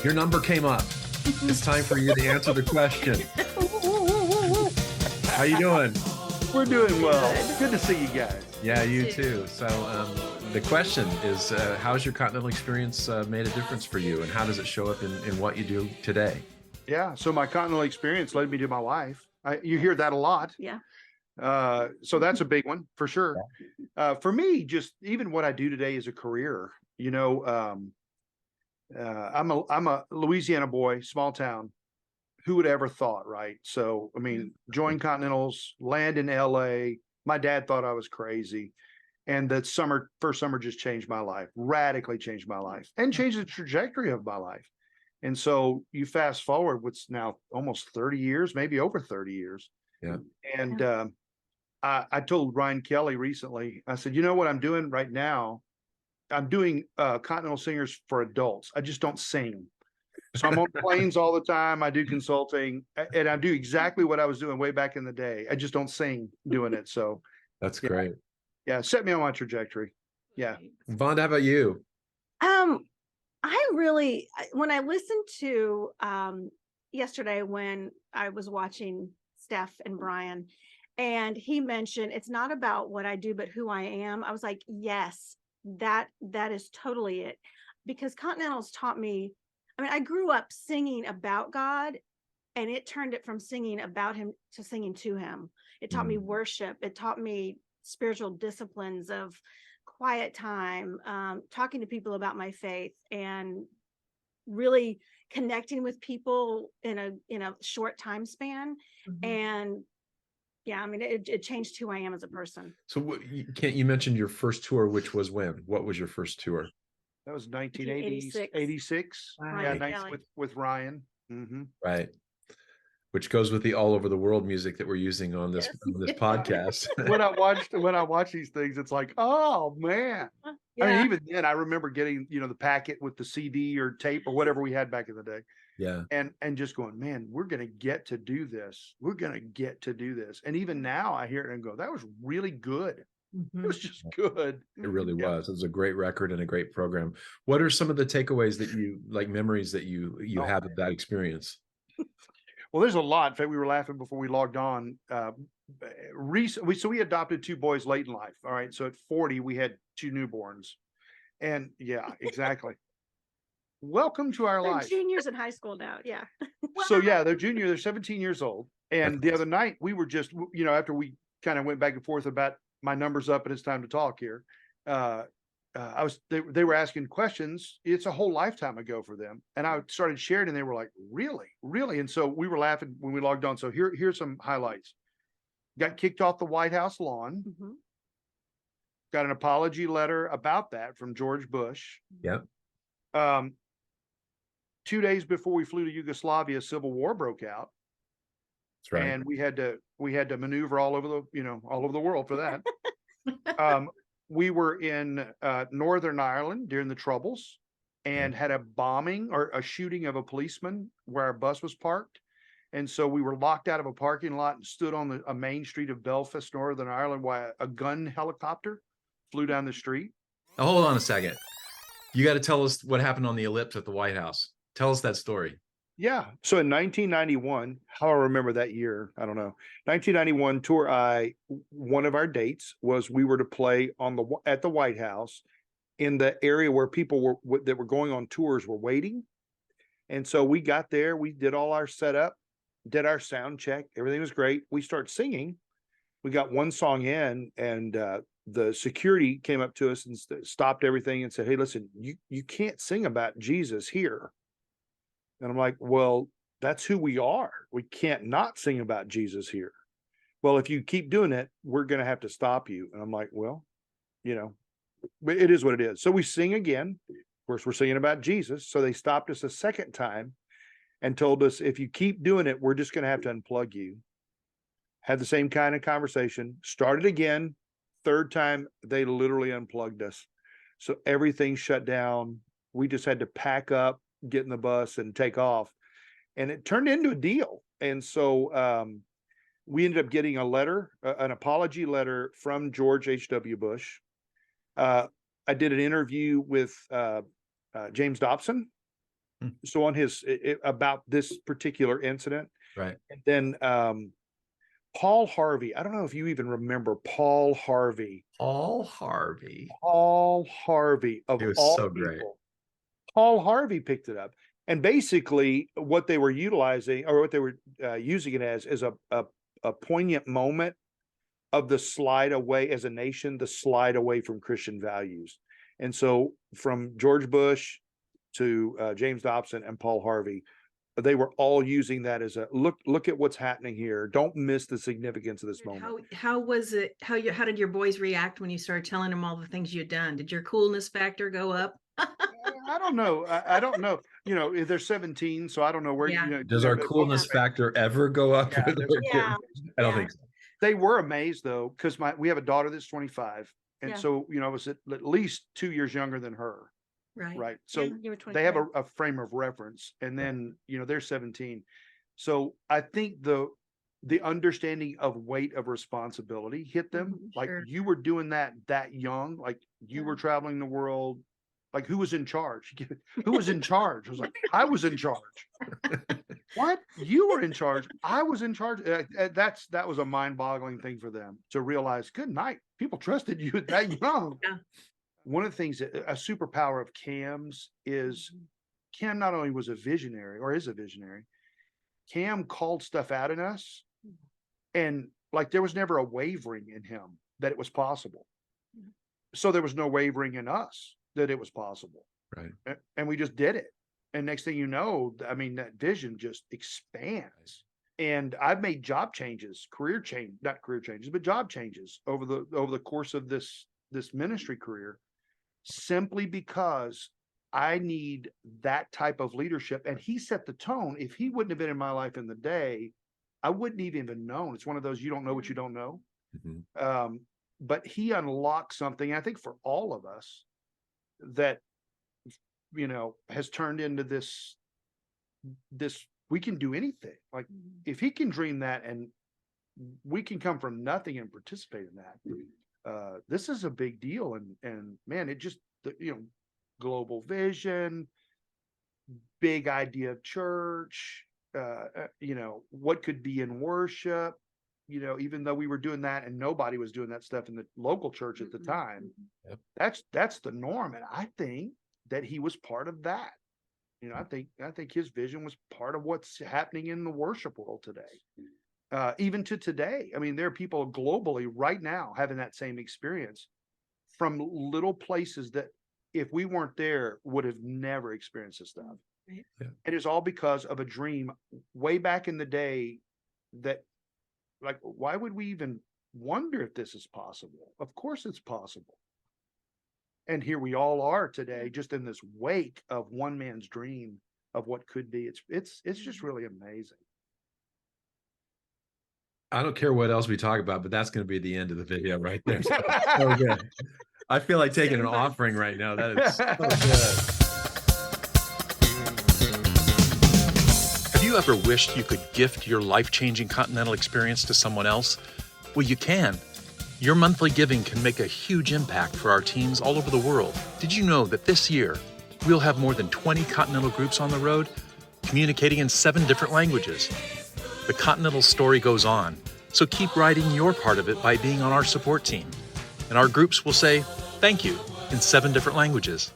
Your number came up. It's time for you to answer the question. How you doing? We're doing well. Good to see you guys. Yeah, you too. So the question is, how's your Continental experience made a difference for you, and how does it show up in what you do today? Yeah, so my Continental experience led me to my wife. You hear that a lot. Yeah. So that's a big one for sure. For me, just even what I do today as a career, I'm a Louisiana boy, small town. Who would ever thought, right? So, I mean, join Continentals, land in LA. My dad thought I was crazy. And that first summer just changed my life, radically changed my life, and changed the trajectory of my life. And so you fast forward, what's now almost 30 years, maybe over 30 years. Yeah. And I told Ryan Kelly recently, I said, you know what I'm doing right now? I'm doing Continental Singers for adults. I just don't sing. So I'm on planes all the time. I do consulting, and I do exactly what I was doing way back in the day. I just don't sing doing it. So That's great. Yeah, set me on my trajectory. Yeah. Vonda, how about you? When I listened to yesterday when I was watching Steph and Brian, and he mentioned it's not about what I do, but who I am. I was like, yes, that is totally it. Because Continentals taught me, I mean, I grew up singing about God, and it turned it from singing about him to singing to him. It taught me worship. It taught me spiritual disciplines of quiet time, talking to people about my faith, and really connecting with people in a short time span. And yeah, I mean, it changed who I am as a person. So you mentioned your first tour, which was when? What was your first tour? That was 1986. Yeah, with Ryan. Mm-hmm. Right. Which goes with the all over the world music that we're using on this podcast. When I watch these things, it's like, oh man. Yeah. I mean, even then I remember getting, the packet with the CD or tape or whatever we had back in the day. Yeah. And just going, man, we're going to get to do this. We're going to get to do this. And even now I hear it and go, that was really good. It was just good. It really was. It was a great record and a great program. What are some of the takeaways that memories that you have of that experience? Well, there's a lot. In fact, we were laughing before we logged on. Recently, so we adopted two boys late in life. All right. So at 40, we had two newborns. And yeah, exactly. Welcome to our life. Juniors in high school now. Yeah. So yeah, they're 17 years old. And the other night we were just, after we kind of went back and forth about my numbers up and it's time to talk here. They were asking questions. It's a whole lifetime ago for them. And I started sharing and they were like, really? Really? And so we were laughing when we logged on. So here's some highlights. Got kicked off the White House lawn. Mm-hmm. Got an apology letter about that from George Bush. Yep. 2 days before we flew to Yugoslavia, Civil War broke out. That's right. And we had to maneuver all over the world for that. We were in Northern Ireland during the Troubles and had a bombing or a shooting of a policeman where our bus was parked. And so we were locked out of a parking lot and stood on a main street of Belfast, Northern Ireland, while a gun helicopter flew down the street. Now, hold on a second. You got to tell us what happened on the ellipse at the White House. Tell us that story. Yeah. So in 1991, how I remember that year, I don't know. 1991 tour, one of our dates was we were to play at the White House in the area where people that were going on tours were waiting. And so we got there, we did all our setup, did our sound check. Everything was great. We start singing. We got one song in, and the security came up to us and stopped everything and said, hey, listen, you can't sing about Jesus here. And I'm like, well, that's who we are. We can't not sing about Jesus here. Well, if you keep doing it, we're going to have to stop you. And I'm like, well, but it is what it is. So we sing again. Of course, we're singing about Jesus. So they stopped us a second time and told us, if you keep doing it, we're just going to have to unplug you. Had the same kind of conversation, started again. Third time, they literally unplugged us. So everything shut down. We just had to pack up, get in the bus and take off. And it turned into a deal. And so we ended up getting a letter, an apology letter from George H.W. Bush. I did an interview with James Dobson. So on his about this particular incident, Right. and then Paul Harvey. I don't know if you even remember Paul Harvey. Paul Harvey. Paul Harvey of He was all so people. great. Paul Harvey picked it up, and basically what they were utilizing, or what they were using it as, is a poignant moment of the slide away as a nation, the slide away from Christian values. And so from George Bush to James Dobson and Paul Harvey, they were all using that as a look at what's happening here. Don't miss the significance of this moment. How was it? How did your boys react when you started telling them all the things you'd done? Did your coolness factor go up? I don't know. I don't know. You know, they're 17, so I don't know where. Yeah. You know, Does our coolness factor ever go up? Yeah, with there's- our kids? Yeah. I don't Yeah. think so. They were amazed though, because we have a daughter that's 25, and Yeah. so I was at least 2 years younger than her, Right. right? So Yeah, you were they have 25. a frame of reference, and then they're 17. So I think the understanding of weight of responsibility hit them. Mhm, Like sure. you were doing that young, like you were traveling the world. Like who was in charge? Who was in charge? I was like, I was in charge. What? You were in charge. I was in charge. That was a mind-boggling thing for them to realize. Good night. People trusted you at that young. Yeah. One of the things that a superpower of Cam's is, Cam not only was a visionary, or is a visionary, Cam called stuff out in us, and like there was never a wavering in him that it was possible. So there was no wavering in us that it was possible. Right. And we just did it. And next thing you know, I mean, that vision just expands. And I've made job changes, not career changes, but job changes over the course of this ministry career, simply because I need that type of leadership. And he set the tone. If he wouldn't have been in my life in the day, I wouldn't even known. It's one of those, you don't know what you don't know. Mhm. But he unlocked something, I think, for all of us, that has turned into this we can do anything. Like if he can dream that, and we can come from nothing and participate in that, this is a big deal. And man, it just, global vision, big idea of church, what could be in worship, even though we were doing that and nobody was doing that stuff in the local church at the time. Yep. That's the norm. And I think that he was part of that. I think his vision was part of what's happening in the worship world today. Even to today. I mean, there are people globally right now having that same experience from little places that, if we weren't there, would have never experienced this stuff. Right. Yeah. It is all because of a dream way back in the day that, like, why would we even wonder if this is possible? Of course it's possible. And here we all are today, just in this wake of one man's dream of what could be. It's just really amazing. I don't care what else we talk about, but that's going to be the end of the video right there. So good. I feel like taking an offering right now. That is so good. Have you ever wished you could gift your life-changing Continental experience to someone else? Well, you can. Your monthly giving can make a huge impact for our teams all over the world. Did you know that this year, we'll have more than 20 Continental groups on the road, communicating in 7 different languages? The Continental story goes on, so keep writing your part of it by being on our support team. And our groups will say thank you in 7 different languages.